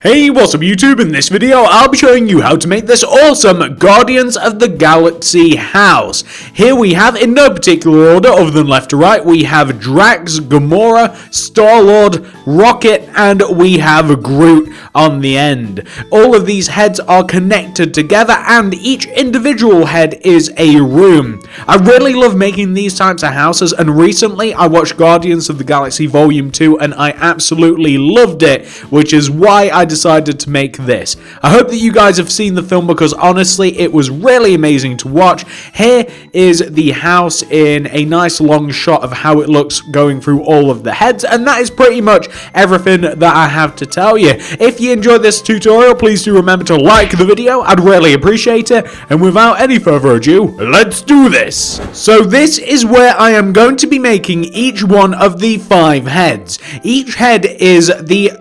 Hey, what's up YouTube? In this video, I'll be showing you how to make this awesome Guardians of the Galaxy house. Here we have, in no particular order other than left to right, we have Drax, Gamora, Starlord, Rocket, and we have Groot on the end. All of these heads are connected together and each individual head is a room. I really love making these types of houses, and recently I watched Guardians of the Galaxy Volume 2 and I absolutely loved it, which is why I decided to make this. I hope that you guys have seen the film because honestly it was really amazing to watch. Here is the house in a nice long shot of how it looks going through all of the heads, and that is pretty much everything that I have to tell you. If you enjoyed this tutorial, please do remember to like the video. I'd really appreciate it, and without any further ado, let's do this. So this is where I am going to be making each one of the 5 heads. Each head is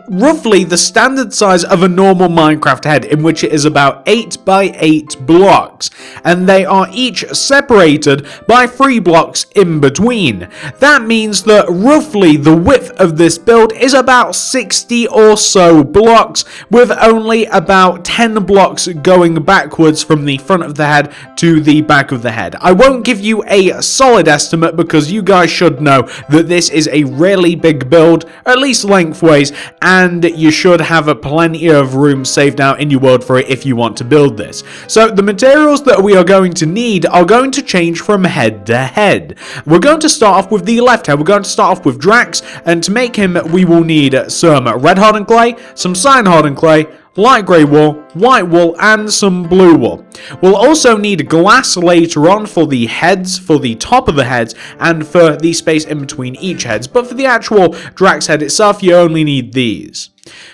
roughly the standard size of a normal Minecraft head, in which it is about 8 by 8 blocks, and they are each separated by 3 blocks in between. That means that roughly the width of this build is about 60 or so blocks, with only about 10 blocks going backwards from the front of the head to the back of the head. I won't give you a solid estimate because you guys should know that this is a really big build, at least lengthways, and you should have a plenty of room saved out in your world for it if you want to build this. So the materials that we are going to need are going to change from head to head. We're going to start off with the left head. We're going to start off with Drax, and to make him we will need some red hardened clay, some cyan hardened clay, light grey wool, white wool, and some blue wool. We'll also need glass later on for the heads, for the top of the heads, and for the space in between each heads, but for the actual Drax head itself, you only need these.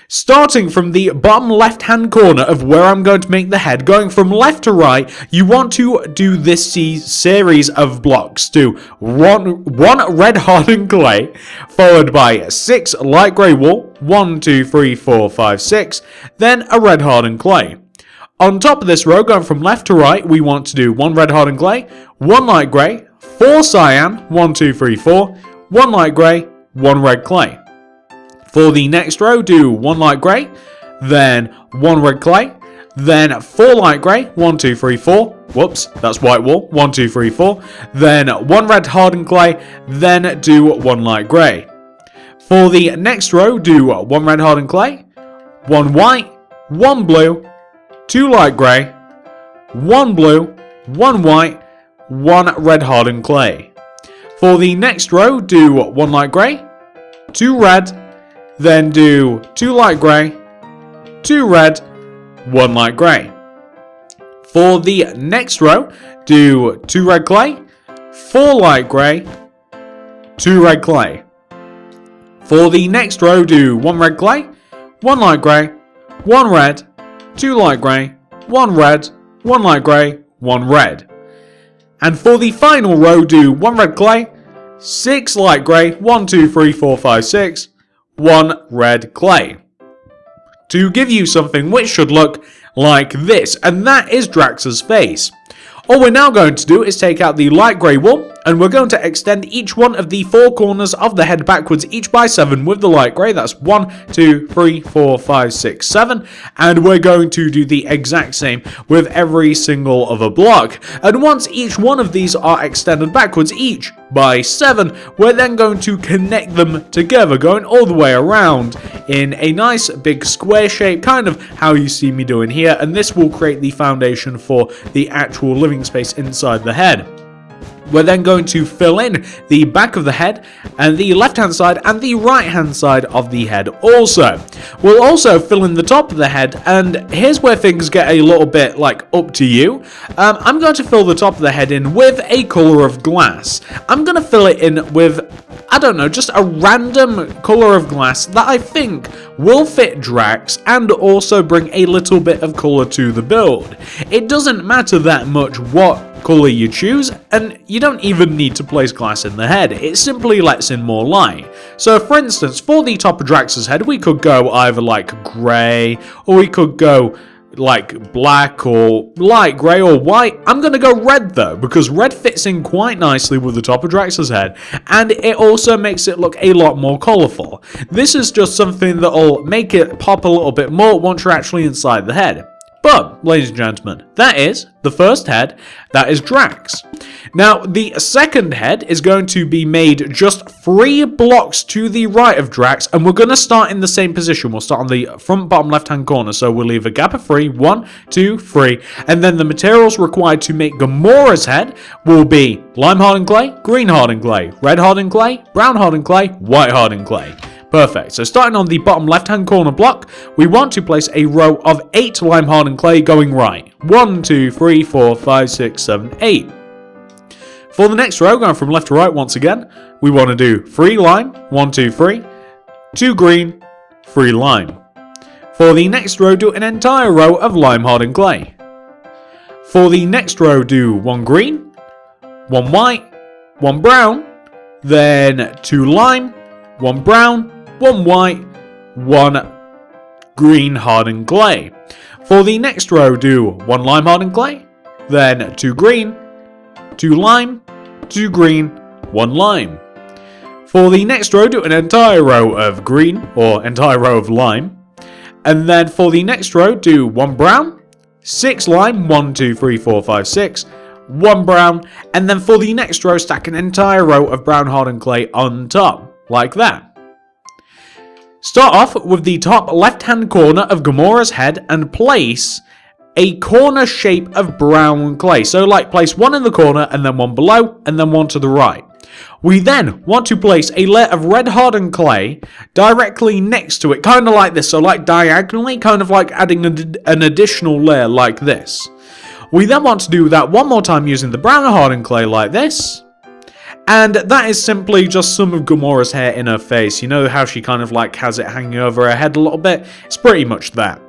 Starting from the bottom left hand corner of where I'm going to make the head, going from left to right, you want to do this series of blocks. Do one red hardened clay, followed by 6 light grey wool, 1, 2, 3, 4, 5, 6, then a red hardened clay. On top of this row, going from left to right, we want to do 1 red hardened clay, 1 light grey, 4 cyan, 1, 2, 3, 4, 1 light grey, 1 red clay. For the next row, do 1 light grey, then 1 red clay, then 4 light grey, 1, 2, 3, 4, whoops, that's white wool, 1, 2, 3, 4, then 1 red hardened clay, then do 1 light grey. For the next row, do 1 red hardened clay, 1 white, 1 blue, 2 light grey, 1 blue, 1 white, 1 red hardened clay. For the next row, do 1 light grey, 2 red, then do 2 light grey, 2 red, 1 light grey. For the next row, do 2 red clay, 4 light grey, 2 red clay. For the next row, do 1 red clay, 1 light grey, 1 red, 2 light grey, 1 red, 1 light grey, 1 red. And for the final row, do 1 red clay, 6 light grey, 1, 2, 3, 4, 5, 6, 1 red clay, to give you something which should look like this, and that is Drax's face. All we're now going to do is take out the light grey wool, and we're going to extend each one of the 4 corners of the head backwards, each by 7 with the light grey. That's 1, 2, 3, 4, 5, 6, 7. And we're going to do the exact same with every single other block. And once each one of these are extended backwards, each by 7, we're then going to connect them together, going all the way around in a nice big square shape, kind of how you see me doing here. And this will create the foundation for the actual living space inside the head. We're then going to fill in the back of the head and the left hand side and the right hand side of the head also. We'll also fill in the top of the head, and here's where things get a little bit like up to you. I'm going to fill the top of the head in with a colour of glass. I'm going to fill it in with, I don't know, just a random colour of glass that I think will fit Drax and also bring a little bit of colour to the build. It doesn't matter that much what colour you choose, and you don't even need to place glass in the head. It simply lets in more light. So for instance, for the top of Drax's head, we could go either like grey, or we could go like black or light grey or white. I'm going to go red though, because red fits in quite nicely with the top of Drax's head, and it also makes it look a lot more colourful. This is just something that'll make it pop a little bit more once you're actually inside the head. But, ladies and gentlemen, that is the first head, that is Drax. Now, the second head is going to be made just 3 blocks to the right of Drax, and we're going to start in the same position. We'll start on the front bottom left-hand corner, so we'll leave a gap of 3, 1, 2, 3, and then the materials required to make Gamora's head will be lime hardened clay, green hardened clay, red hardened clay, brown hardened clay, white hardened clay. Perfect. So starting on the bottom left-hand corner block, we want to place a row of 8 lime hardened clay going right. 1, 2, 3, 4, 5, 6, 7, 8. For the next row, going from left to right once again, we want to do 3 lime, 1, 2, 3, 2 green, 3 lime. For the next row, do an entire row of lime hardened clay. For the next row, do 1 green, 1 white, 1 brown, then 2 lime, 1 brown, 1 white, 1 green hardened clay. For the next row, do 1 lime hardened clay, then 2 green, 2 lime, 2 green, 1 lime. For the next row, do an entire row of green, or entire row of lime. And then for the next row, do 1 brown, 6 lime, 1, 2, 3, 4, 5, 6, 1 brown. And then for the next row, stack an entire row of brown hardened clay on top, like that. Start off with the top left-hand corner of Gamora's head and place a corner shape of brown clay. So like place 1 in the corner and then 1 below and then 1 to the right. We then want to place a layer of red hardened clay directly next to it, kind of like this. So like diagonally, kind of like adding an additional layer like this. We then want to do that one more time using the brown hardened clay like this. And that is simply just some of Gamora's hair in her face. You know how she kind of like has it hanging over her head a little bit? It's pretty much that.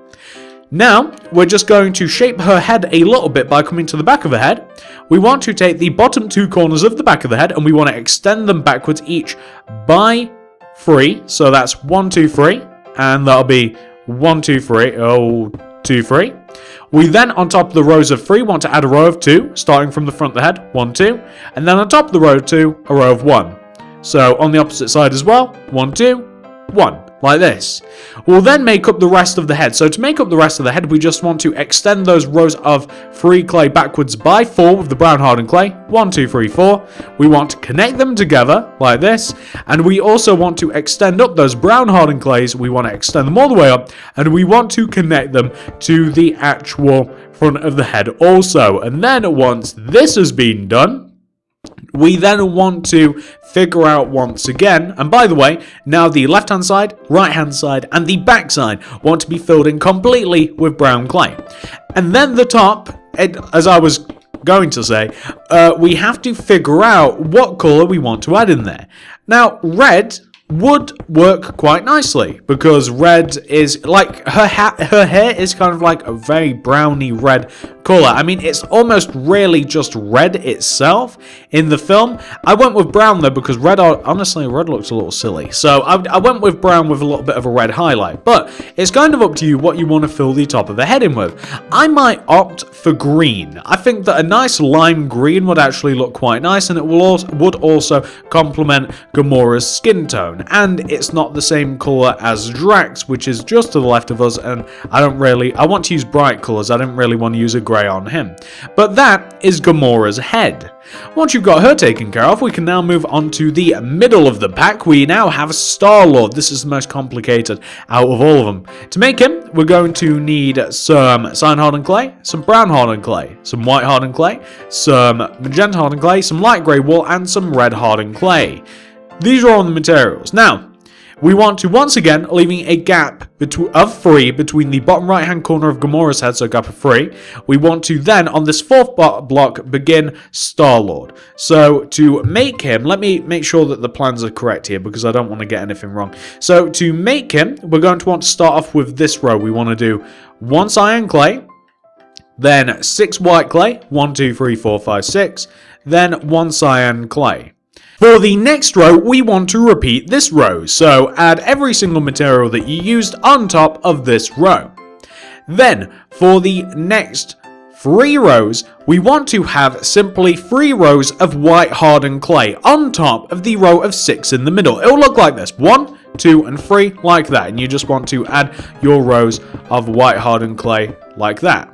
Now, we're just going to shape her head a little bit by coming to the back of her head. We want to take the bottom 2 corners of the back of the head and we want to extend them backwards each by 3. So that's 1, 2, 3. And that'll be 1, 2, 3. Oh, 2, 3. We then, on top of the rows of 3, want to add a row of 2, starting from the front of the head, 1, 2, and then on top of the row of 2, a row of 1. So on the opposite side as well, 1, 2, 1, like this. We'll then make up the rest of the head. So to make up the rest of the head, we just want to extend those rows of 3 clay backwards by 4 with the brown hardened clay, 1, 2, 3, 4. We want to connect them together, like this, and we also want to extend up those brown hardened clays. We want to extend them all the way up, and we want to connect them to the actual front of the head also. And then once this has been done, we then want to figure out once again, and by the way, now the left hand side, right hand side, and the back side want to be filled in completely with brown clay. And then the top, as I was going to say, we have to figure out what colour we want to add in there. Now, red would work quite nicely because red is like her hair is kind of like a very browny red color. I mean, it's almost really just red itself in the film. I went with brown though because red, honestly, red looks a little silly. So I went with brown with a little bit of a red highlight, but it's kind of up to you what you want to fill the top of the head in with. I might opt for green. I think that a nice lime green would actually look quite nice, and it would also complement Gamora's skin tone. And it's not the same color as Drax, which is just to the left of us, and I want to use bright colors. I don't really want to use a grey on him. But that is Gamora's head. Once you've got her taken care of, we can now move on to the middle of the pack. We now have Starlord. This is the most complicated out of all of them. To make him, we're going to need some cyan hardened clay, some brown hardened clay, some white hardened clay, some magenta hardened clay, some light grey wool, and some red hardened clay. These are all the materials. Now, we want to once again, leaving a gap of 3 between the bottom right hand corner of Gamora's head, so a gap of 3. We want to then, on this 4th block, begin Starlord. So to make him, let me make sure that the plans are correct here because I don't want to get anything wrong. So to make him, we're going to want to start off with this row. We want to do 1 cyan clay, then 6 white clay, 1, 2, 3, 4, 5, 6, then 1 cyan clay. For the next row, we want to repeat this row, so add every single material that you used on top of this row. Then, for the next 3 rows, we want to have simply 3 rows of white hardened clay on top of the row of 6 in the middle. It will look like this: 1, 2, and 3, like that. And you just want to add your rows of white hardened clay like that.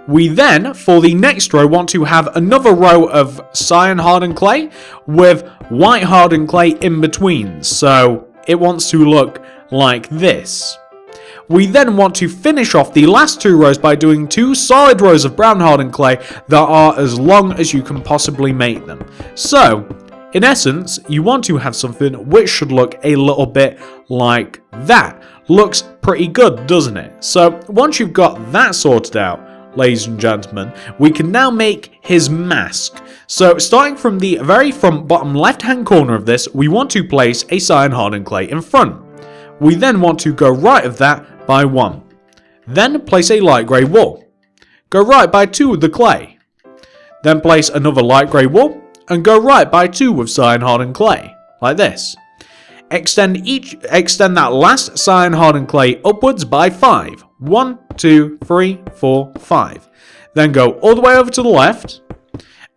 We then, for the next row, want to have another row of cyan hardened clay with white hardened clay in between. So it wants to look like this. We then want to finish off the last 2 rows by doing 2 solid rows of brown hardened clay that are as long as you can possibly make them. So, in essence, you want to have something which should look a little bit like that. Looks pretty good, doesn't it? So, once you've got that sorted out, ladies and gentlemen, we can now make his mask. So, starting from the very front bottom left hand corner of this, we want to place a cyan hardened clay in front. We then want to go right of that by 1. Then place a light grey wall. Go right by 2 with the clay. Then place another light grey wall and go right by 2 with cyan hardened clay, like this. Extend that last cyan hardened clay upwards by 5. 1, 2, 3, 4, 5. Then go all the way over to the left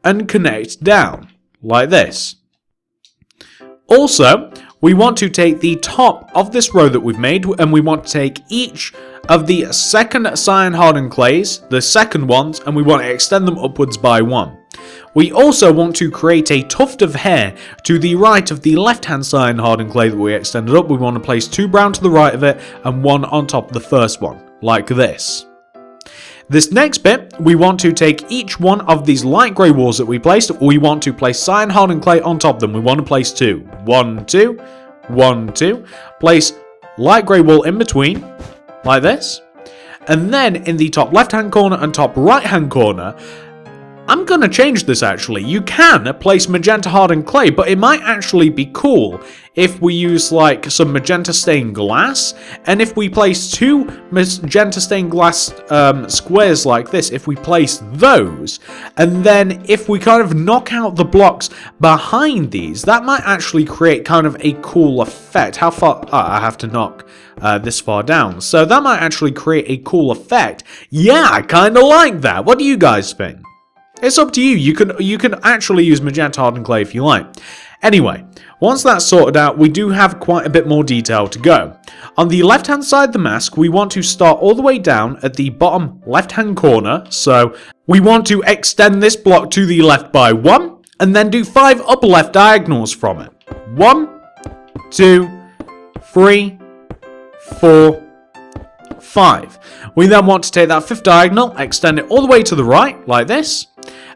and connect down, like this. Also, we want to take the top of this row that we've made, and we want to take each of the second cyan hardened clays, the second ones, and we want to extend them upwards by 1. We also want to create a tuft of hair to the right of the left hand cyan hardened clay that we extended up. We want to place 2 brown to the right of it and 1 on top of the first one, like this. This next bit, we want to take each one of these light grey walls that we placed. We want to place cyan hardened clay on top of them. We want to place 2. 1, 2, 1, 2. Place light grey wall in between, like this. And then in the top left hand corner and top right hand corner, I'm going to change this actually. You can place magenta hardened clay, but it might actually be cool if we use like some magenta stained glass, and if we place 2 magenta stained glass squares like this, if we place those, and then if we kind of knock out the blocks behind these, that might actually create kind of a cool effect. How far? I have to knock this far down, so that might actually create a cool effect. Yeah, I kind of like that. What do you guys think? It's up to you. You can actually use magenta hardened clay if you like. Anyway, once that's sorted out, we do have quite a bit more detail to go. On the left hand side of the mask, we want to start all the way down at the bottom left hand corner. So we want to extend this block to the left by 1 and then do 5 upper left diagonals from it. 1, 2, 3, 4, 5. We then want to take that 5th diagonal, extend it all the way to the right, like this.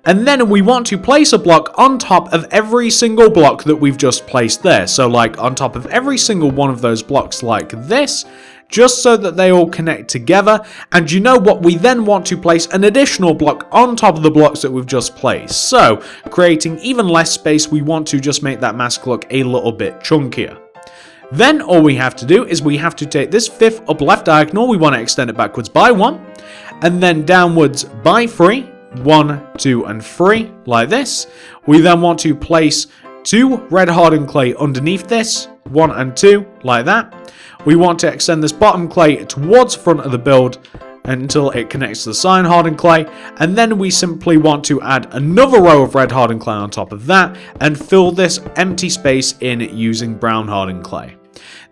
And then we want to place a block on top of every single block that we've just placed there. So like on top of every single one of those blocks like this, just so that they all connect together. And you know what? We then want to place an additional block on top of the blocks that we've just placed. So creating even less space, we want to just make that mask look a little bit chunkier. Then all we have to do is we have to take this 5th up left diagonal, we want to extend it backwards by 1, and then downwards by 3, 1, 2, and 3, like this. We then want to place 2 red hardened clay underneath this, 1 and 2, like that. We want to extend this bottom clay towards the front of the build until it connects to the cyan hardened clay, and then we simply want to add another row of red hardened clay on top of that and fill this empty space in using brown hardened clay.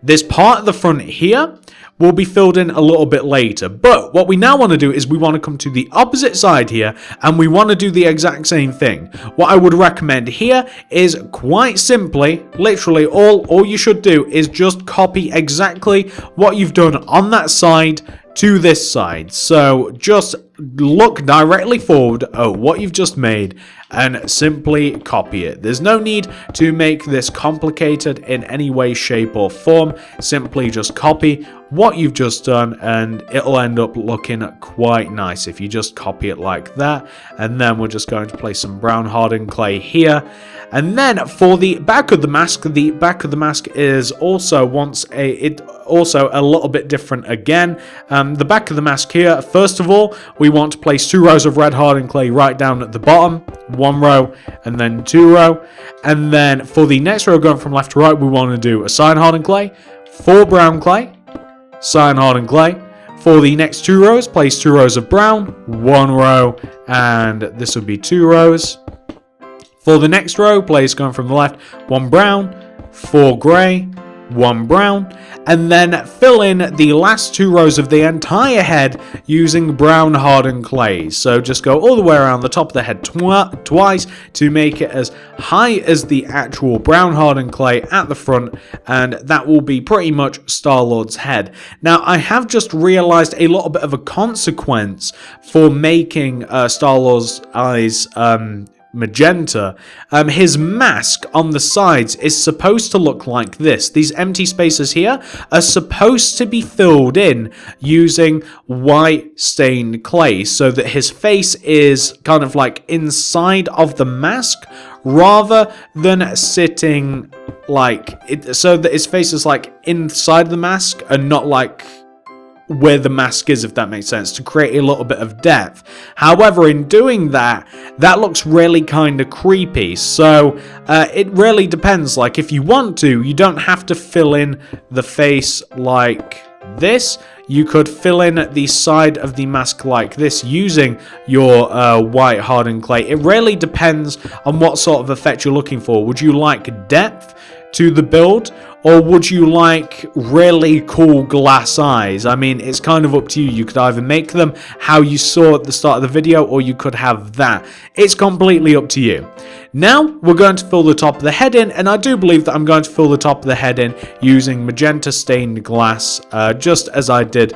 This part at the front here will be filled in a little bit later, but what we now want to do is we want to come to the opposite side here and we want to do the exact same thing. What I would recommend here is quite simply, literally all you should do is just copy exactly what you've done on that side to this side. So just look directly forward at what you've just made and simply copy it. There's no need to make this complicated in any way, shape or form. Simply just copy what you've just done and it'll end up looking quite nice if you just copy it like that. And then we're just going to place some brown hardened clay here. And then for the back of the mask is also also a little bit different again. The back of the mask here, first of all, we want to place 2 rows of red hardened clay right down at the bottom, 1 row and then 2 row. And then for the next row going from left to right, we want to do a cyan hardened clay, 4 brown clay, cyan hardened clay, For the next 2 rows, place 2 rows of brown, 1 row, and this would be 2 rows. For the next row, place going from the left, 1 brown, 4 grey, 1 brown, and then fill in the last 2 rows of the entire head using brown hardened clay. So just go all the way around the top of the head twice to make it as high as the actual brown hardened clay at the front, and that will be pretty much Star-Lord's head. Now, I have just realized a little bit of a consequence for making Star-Lord's eyes magenta. His mask on the sides is supposed to look like this. These empty spaces here are supposed to be filled in using white stained clay so that his face is kind of like inside of the mask rather than sitting like it, so that his face is like inside the mask and not like where the mask is, if that makes sense, to create a little bit of depth. However, in doing that, that looks really kind of creepy. So it really depends. Like, if you want to, you don't have to fill in the face like this. You could fill in the side of the mask like this using your white hardened clay. It really depends on what sort of effect you're looking for. Would you like depth to the build, or would you like really cool glass eyes? I mean, it's kind of up to you. You could either make them how you saw at the start of the video, or you could have that. It's completely up to you. Now, we're going to fill the top of the head in, and I do believe that I'm going to fill the top of the head in using magenta stained glass, just as I did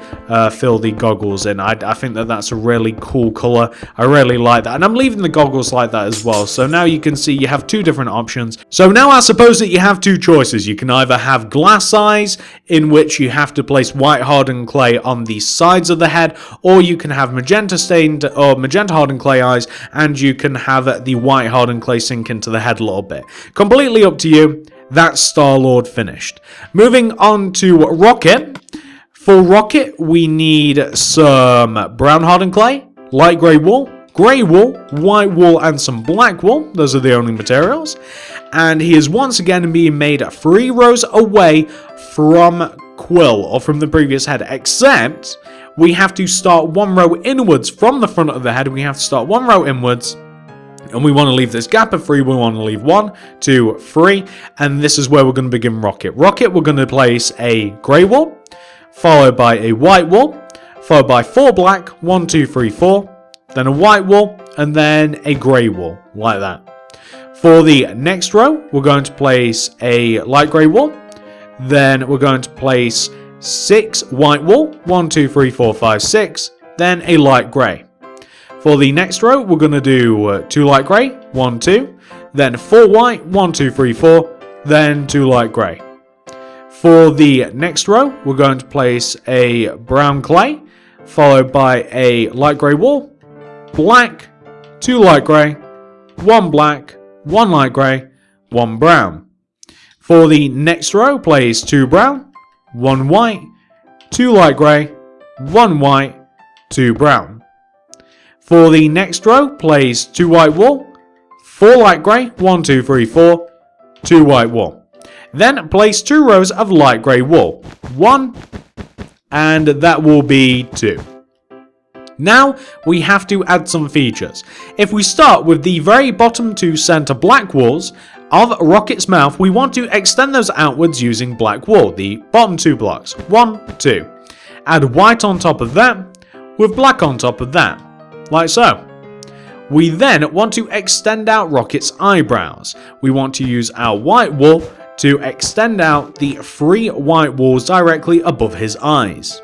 fill the goggles in. I think that that's a really cool color. I really like that, and I'm leaving the goggles like that as well. So now you can see you have 2 different options. So now I suppose that you have 2 choices. You can either have glass eyes, in which you have to place white hardened clay on the sides of the head, or you can have magenta stained or magenta hardened clay eyes, and you can have the white hardened clay sink into the head a little bit. Completely up to you. That's Star-Lord finished. Moving on to Rocket. For Rocket, we need some brown hardened clay, light grey wool, white wool, and some black wool. Those are the only materials. And he is once again being made 3 rows away from Quill, or from the previous head, except we have to start 1 row inwards from the front of the head. We have to start 1 row inwards, and we want to leave this gap of 3. We want to leave 1, 2, 3, and this is where we're going to begin Rocket. Rocket, we're going to place a grey wool, followed by a white wool, followed by 4 black, 1, 2, 3, 4, then a white wool, and then a grey wool, like that. For the next row, we're going to place a light grey wool, then we're going to place 6 white wool, 1, 2, 3, 4, 5, 6, then a light grey. For the next row, we're going to do 2 light grey, 1, 2, then 4 white, 1, 2, 3, 4, then 2 light grey. For the next row, we're going to place a brown clay, followed by a light grey wool, black, 2 light grey, 1 black, 1 light grey, 1 brown. For the next row, place 2 brown, 1 white, 2 light grey, 1 white, 2 brown. For the next row, place 2 white wool, 4 light grey, 1, 2, 3, 4, 2 white wool. Then place 2 rows of light grey wool, 1, and that will be 2. Now, we have to add some features. If we start with the very bottom 2 center black wools of Rocket's mouth, we want to extend those outwards using black wool, the bottom 2 blocks, 1, 2. Add white on top of that, with black on top of that, like so. We then want to extend out Rocket's eyebrows. We want to use our white wool to extend out the 3 white wools directly above his eyes.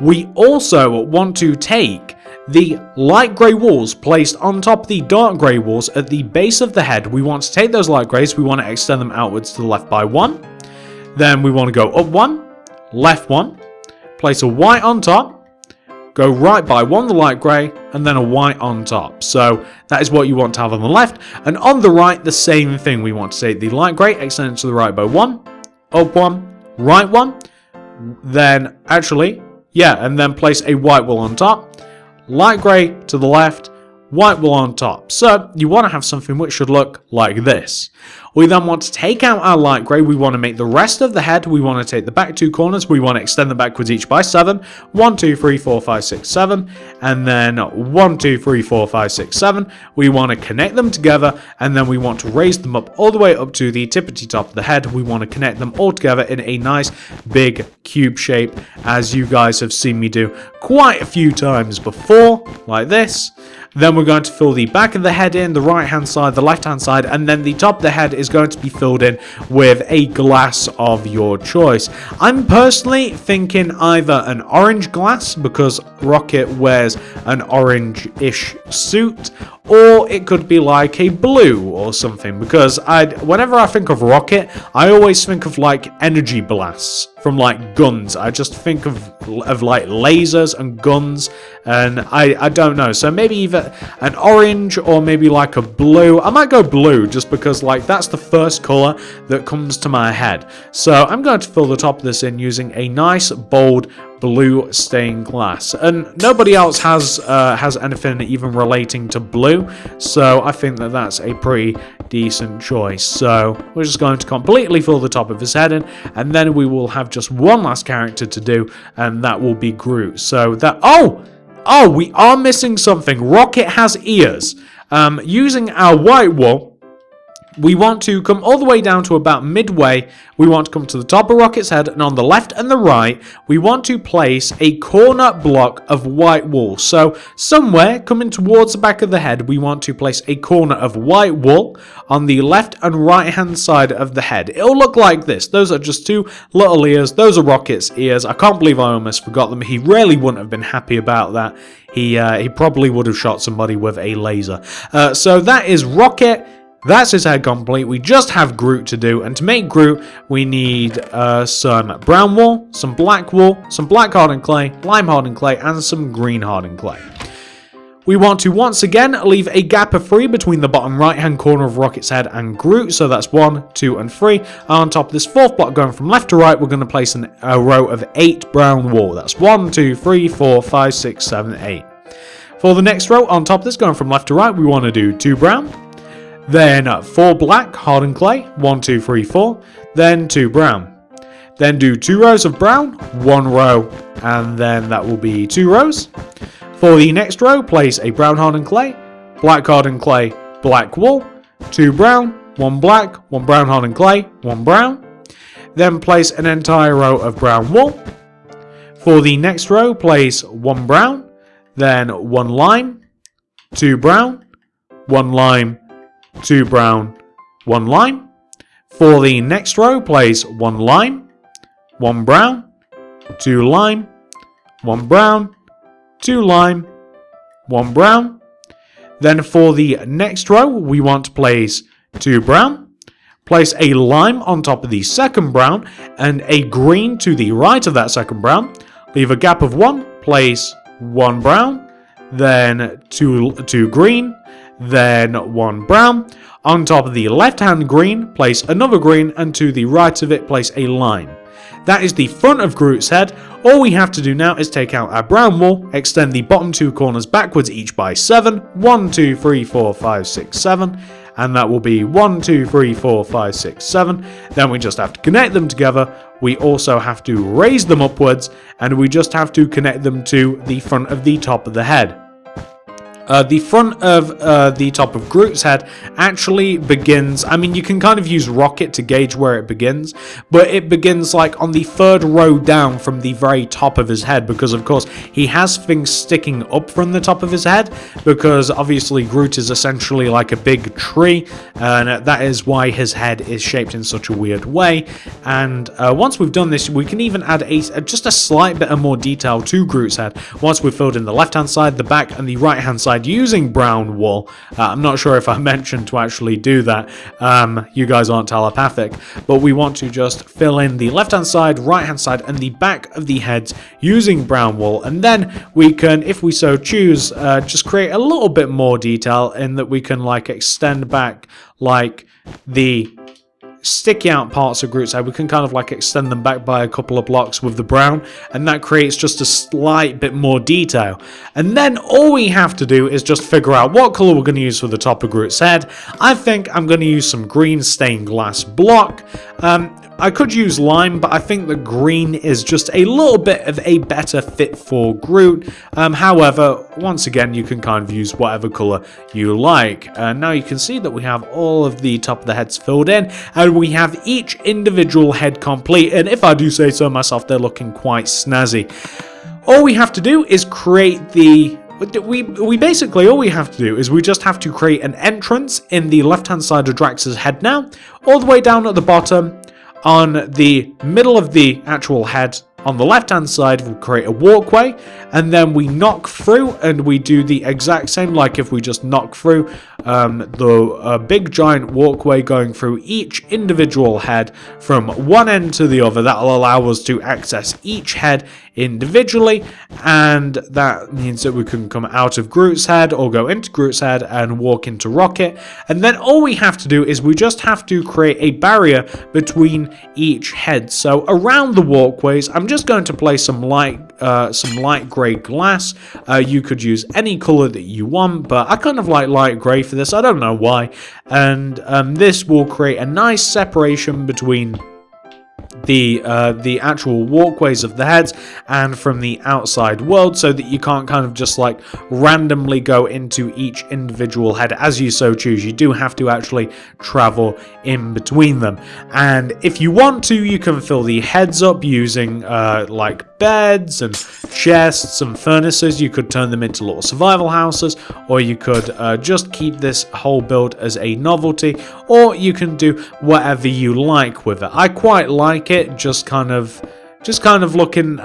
We also want to take the light grey wools placed on top of the dark grey wools at the base of the head. We want to take those light greys, we want to extend them outwards to the left by 1. Then we want to go up 1, left 1, place a white on top, go right by 1 the light grey, and then a white on top. So that is what you want to have on the left. And on the right, the same thing. We want to take the light grey, extend it to the right by 1, up 1, right 1, then actually, and then place a white wool on top, light grey to the left, white wool on top. So you want to have something which should look like this. We then want to take out our light grey. We want to make the rest of the head. We want to take the back 2 corners. We want to extend them backwards each by 7. 1, 2, 3, 4, 5, 6, 7. And then 1, 2, 3, 4, 5, 6, 7. We want to connect them together, and then we want to raise them up all the way up to the tippity top of the head. We want to connect them all together in a nice big cube shape, as you guys have seen me do quite a few times before, like this. Then we're going to fill the back of the head in, the right hand side, the left hand side, and then the top of the head is going to be filled in with a glass of your choice. I'm personally thinking either an orange glass, because Rocket wears an orange-ish suit, or it could be like a blue or something, because whenever I think of Rocket, I always think of like energy blasts from like guns. I just think of like lasers and guns, and I don't know. So maybe either an orange or maybe like a blue. I might go blue just because like that's the first color that comes to my head. So I'm going to fill the top of this in using a nice bold blue stained glass, and nobody else has anything even relating to blue, so I think that that's a pretty decent choice. So we're just going to completely fill the top of his head in, and then we will have just one last character to do, and that will be Groot. So that oh, we are missing something. Rocket has ears. Using our white wool, we want to come all the way down to about midway. We want to come to the top of Rocket's head, and on the left and the right, we want to place a corner block of white wool. So somewhere coming towards the back of the head, we want to place a corner of white wool on the left and right hand side of the head. It'll look like this. Those are just 2 little ears. Those are Rocket's ears. I can't believe I almost forgot them. He really wouldn't have been happy about that. He probably would have shot somebody with a laser. So that is Rocket. That's his head complete. We just have Groot to do, and to make Groot, we need some brown wool, some black hardened clay, lime hardened clay, and some green hardened clay. We want to once again leave a gap of 3 between the bottom right hand corner of Rocket's head and Groot, so that's 1, 2, and 3. And on top of this 4th block going from left to right, we're going to place a row of 8 brown wool. That's 1, 2, 3, 4, 5, 6, 7, 8. For the next row, on top of this going from left to right, we want to do 2 brown. Then 4 black hardened clay, 1, 2, 3, 4, then 2 brown. Then do 2 rows of brown, 1 row, and then that will be 2 rows. For the next row, place a brown hardened clay, black hardened clay, black wool, 2 brown, 1 black, 1 brown hardened clay, 1 brown. Then place an entire row of brown wool. For the next row, place 1 brown, then 1 lime, 2 brown, 1 lime, 2 brown, 1 lime. For the next row, place 1 lime, 1 brown, 2 lime, 1 brown, 2 lime, 1 brown. Then for the next row, we want to place 2 brown, place a lime on top of the second brown, and a green to the right of that second brown. Leave a gap of 1, place 1 brown, then 2 green, then 1 brown. On top of the left hand green, place another green, and to the right of it, place a lime. That is the front of Groot's head. All we have to do now is take out our brown wool, extend the bottom 2 corners backwards each by 7, 1, 2, 3, 4, 5, 6, 7, and that will be 1, 2, 3, 4, 5, 6, 7. Then we just have to connect them together. We also have to raise them upwards, and we just have to connect them to the front of the top of the head. The front of the top of Groot's head actually begins, I mean, you can kind of use Rocket to gauge where it begins, but it begins like on the 3rd row down from the very top of his head, because of course he has things sticking up from the top of his head, because obviously Groot is essentially like a big tree, and that is why his head is shaped in such a weird way. And once we've done this, we can even add just a slight bit of more detail to Groot's head. Once we've filled in the left hand side, the back, and the right hand side using brown wool. I'm not sure if I mentioned to actually do that. You guys aren't telepathic, but we want to just fill in the left hand side, right hand side, and the back of the heads using brown wool, and then we can, if we so choose, just create a little bit more detail in that we can like extend back like the sticky out parts of Groot's head, we can kind of like extend them back by a couple of blocks with the brown, and that creates just a slight bit more detail. And then all we have to do is just figure out what color we're going to use for the top of Groot's head. I think I'm going to use some green stained glass block. I could use lime, but I think the green is just a little bit of a better fit for Groot. However, once again, you can kind of use whatever color you like. Now you can see that we have all of the top of the heads filled in, and we have each individual head complete. And if I do say so myself, they're looking quite snazzy. All we have to do is create the... We basically, all we have to do is we just have to create an entrance in the left-hand side of Drax's head now, all the way down at the bottom. On the middle of the actual head, on the left-hand side, we create a walkway, and then we knock through, and we do the exact same, like if we just knock through the big giant walkway going through each individual head from one end to the other. That'll allow us to access each head individually, and that means that we can come out of Groot's head or go into Groot's head and walk into Rocket. And then all we have to do is we just have to create a barrier between each head. So around the walkways, I'm just going to place some light gray glass. You could use any color that you want, but I kind of like light gray for this. I don't know why. And this will create a nice separation between the actual walkways of the heads and from the outside world, so that you can't kind of just like randomly go into each individual head as you so choose. You do have to actually travel in between them, and if you want to, you can fill the heads up using like beds and chests and furnaces. You could turn them into little survival houses, or you could just keep this whole build as a novelty, or you can do whatever you like with it. I quite like it, just kind of looking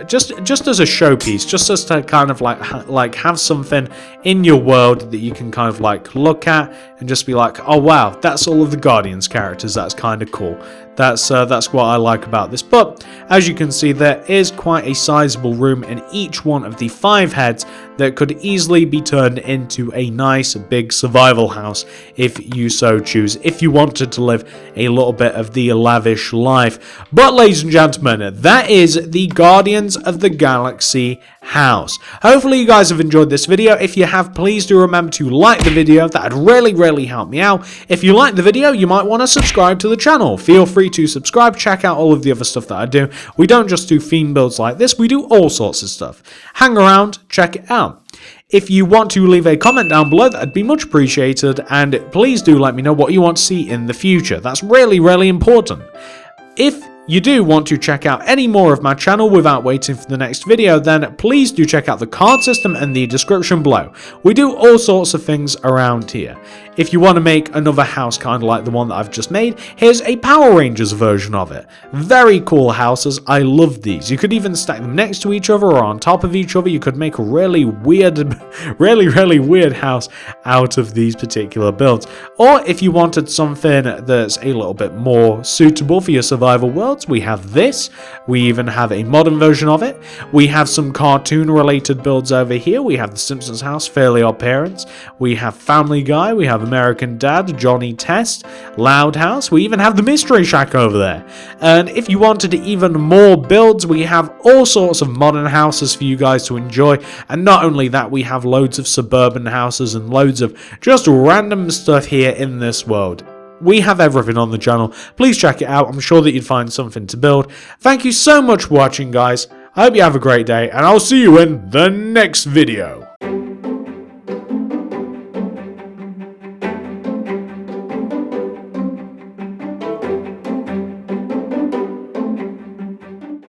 just as a showpiece, just as to kind of like have something in your world that you can kind of like look at and just be like, oh wow, that's all of the Guardians characters. That's kind of cool. That's what I like about this. But as you can see, there is quite a sizable room in each one of the 5 heads that could easily be turned into a nice big survival house if you so choose, if you wanted to live a little bit of the lavish life. But ladies and gentlemen, that is the Guardians of the Galaxy house. Hopefully you guys have enjoyed this video. If you have, please do remember to like the video. That'd really help me out. If you like the video, you might want to subscribe to the channel. Feel free to subscribe. Check out all of the other stuff that I do. We don't just do theme builds like this, we do all sorts of stuff. Hang around, check it out. If you want to leave a comment down below, that'd be much appreciated, and please do let me know what you want to see in the future. That's really important. If you do want to check out any more of my channel without waiting for the next video, then please do check out the card system in the description below. We do all sorts of things around here. If you want to make another house kind of like the one that I've just made, here's a Power Rangers version of it. Very cool houses. I love these. You could even stack them next to each other or on top of each other. You could make a really weird, really weird house out of these particular builds. Or if you wanted something that's a little bit more suitable for your survival worlds, we have this. We even have a modern version of it. We have some cartoon related builds over here. We have the Simpsons house, Fairly Odd Parents. We have Family Guy. We have American Dad, Johnny Test, Loud House. We even have the Mystery Shack over there. And if you wanted even more builds, we have all sorts of modern houses for you guys to enjoy. And not only that, we have loads of suburban houses and loads of just random stuff here in this world. We have everything on the channel. Please check it out. I'm sure that you'd find something to build. Thank you so much for watching, guys. I hope you have a great day, and I'll see you in the next video.